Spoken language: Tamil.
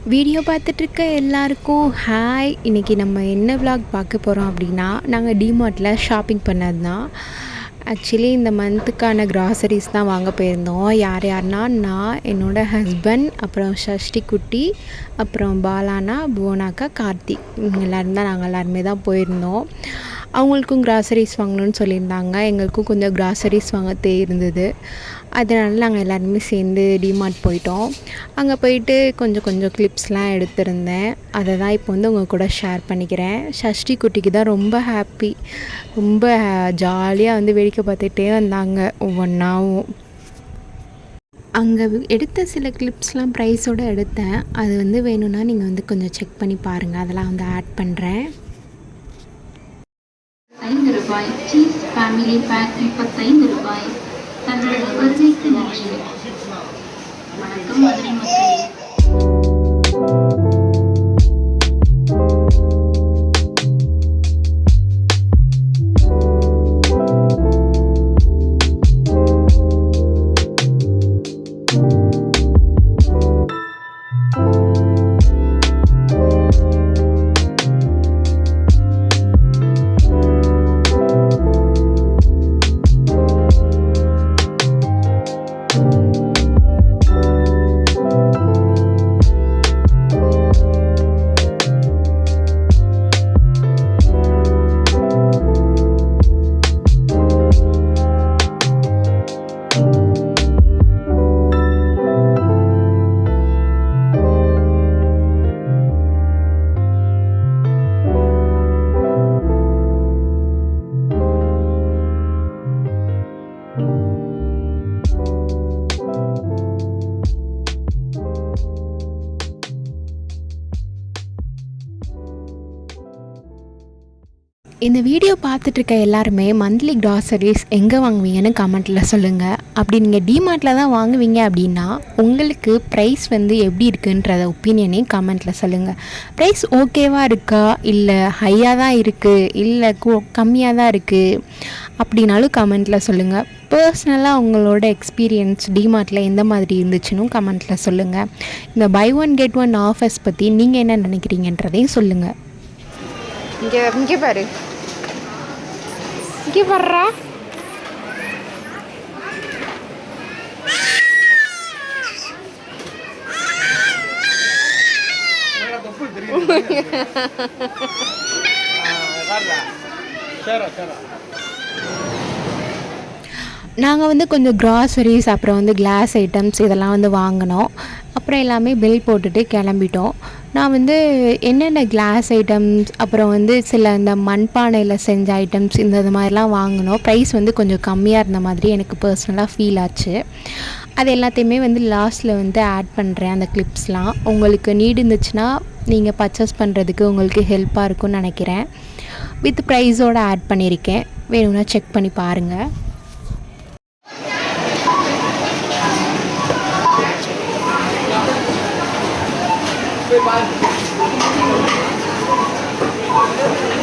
வீடியோ பார்த்துட்ருக்க எல்லாருக்கும் ஹாய். இன்றைக்கி நம்ம என்ன விலாக் பார்க்க போகிறோம் அப்படின்னா, நாங்கள் டிமார்ட்டில் ஷாப்பிங் பண்ணது தான். ஆக்சுவலி இந்த மந்த்துக்கான க்ராசரிஸ் தான் வாங்க போயிருந்தோம். யார் யாருன்னா, நான், என்னோடய ஹஸ்பண்ட், அப்புறம் ஷஷ்டி குட்டி, அப்புறம் பாலானா, புவனாக்கா, கார்த்திக், இவங்க எல்லோரும் தான். நாங்கள் எல்லாருமே தான் போயிருந்தோம். அவங்களுக்கும் க்ராசரிஸ் வாங்கணும்னு சொல்லியிருந்தாங்க. எங்களுக்கும் கொஞ்சம் க்ராசரிஸ் வாங்க இருந்தது. அதனால் நாங்கள் எல்லாருமே சேர்ந்து டிமார்ட் போயிட்டோம். அங்கே போயிட்டு கொஞ்சம் கிளிப்ஸ்லாம் எடுத்திருந்தேன். அதை தான் இப்போ வந்து உங்கள் கூட ஷேர் பண்ணிக்கிறேன். ஷஷ்டி குட்டிக்கு தான் ரொம்ப ஹாப்பி, ரொம்ப ஜாலியாக வந்து வேடிக்கை பார்த்துட்டே வந்தாங்க ஒவ்வொன்றாவும். அங்கே எடுத்த சில கிளிப்ஸ்லாம் ப்ரைஸோடு எடுத்தேன். அது வந்து வேணும்னா நீங்கள் வந்து கொஞ்சம் செக் பண்ணி பாருங்கள். அதெல்லாம் வந்து ஆட் பண்ணுறேன். ரூபாய் சீஸ் ஃபேமிலி பேக் 35 ரூபாய். தங்களது வருகைக்கு நன்றி. வணக்கம் மதுரை மக்களே. இந்த வீடியோ பார்த்துட்ருக்க எல்லாருமே மந்த்லி க்ராசரிஸ் எங்கே வாங்குவீங்கன்னு கமெண்ட்டில் சொல்லுங்கள். அப்படி நீங்கள் டிமார்ட்டில் தான் வாங்குவீங்க அப்படின்னா உங்களுக்கு ப்ரைஸ் வந்து எப்படி இருக்குன்றத ஒப்பீனியனே கமெண்ட்டில் சொல்லுங்கள். ப்ரைஸ் ஓகேவாக இருக்கா, இல்லை ஹையாக தான் இருக்குது, இல்லை கம்மியாக தான் இருக்குது அப்படின்னாலும் கமெண்ட்டில் சொல்லுங்கள். பர்சனலாக உங்களோட எக்ஸ்பீரியன்ஸ் டிமார்ட்டில் எந்த மாதிரி இருந்துச்சுன்னு கமெண்ட்டில் சொல்லுங்கள். இந்த buy one get one offers பற்றி நீங்கள் என்ன நினைக்கிறீங்கன்றதையும் சொல்லுங்கள். இங்கே பாரு, இங்கே பாடுறா. நாங்கள் வந்து கொஞ்சம் க்ராசரிஸ், அப்புறம் வந்து கிளாஸ் ஐட்டம்ஸ் இதெல்லாம் வந்து வாங்கினோம். அப்புறம் எல்லாமே பில் போட்டுட்டு கிளம்பிட்டோம். நான் வந்து என்னென்ன கிளாஸ் ஐட்டம்ஸ், அப்புறம் வந்து சில இந்த மண்பானையில் செஞ்ச ஐட்டம்ஸ் இது மாதிரிலாம் வாங்கினோம். ப்ரைஸ் வந்து கொஞ்சம் கம்மியாக இருந்த மாதிரி எனக்கு பர்சனலாக ஃபீல் ஆச்சு. அது எல்லாத்தையுமே வந்து லாஸ்ட்டில் வந்து ஆட் பண்ணுறேன். அந்த கிளிப்ஸ்லாம் உங்களுக்கு நீட் இருந்துச்சுன்னா நீங்கள் பர்ச்சேஸ் பண்ணுறதுக்கு உங்களுக்கு ஹெல்ப்பாக இருக்கும்னு நினைக்கிறேன். வித் ப்ரைஸோடு ஆட் பண்ணியிருக்கேன். வேணும்னா செக் பண்ணி பாருங்கள். Bye.